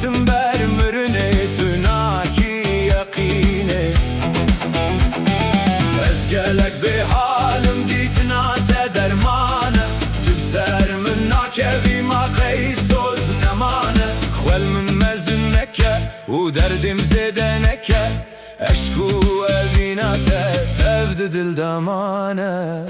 گهتم بر مرنه تناکی یقینه از گلک به حالم دیتنا تدرمانه تو بسر من ناکوی ما قیسوز نمانه خوال من مزنکه و دردم زدنکه اشکو اوینا تفد دل دمانه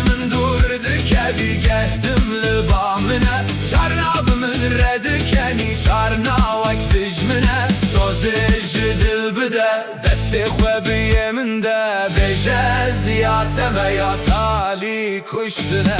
من durdu kevi gettim libamine Çarna bimin redi keni çarna vek dijmine Sozej dil bide desti xwe biyeminde Beje ziyateme ya tali kuştine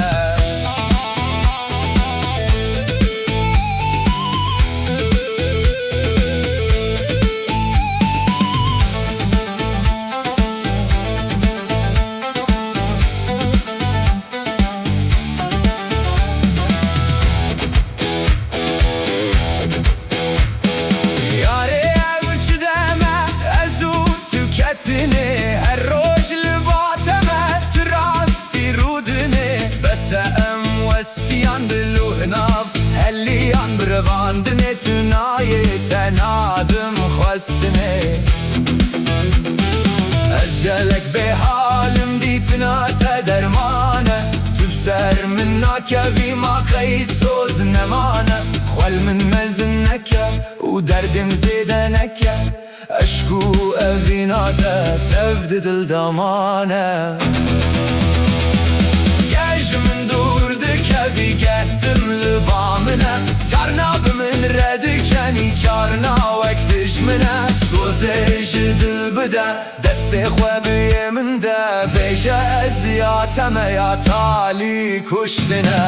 her roş libateme trasti rudine besem westiyan diluhnav helliyan brevandine tunaye tenadım khwastine ez gelek be halim ditna tedermane tübser min nakevi ma qeysoz nemane khwal min mezneke u derdim zideneke اشکو اویناده تفد دل دمانه گج من durdu kevi gettim libamine Çarna bimin redi keni çarna vek dijmine Sozej dil bide desti xwe biyeminde Beje eziyateme ya tali kuştine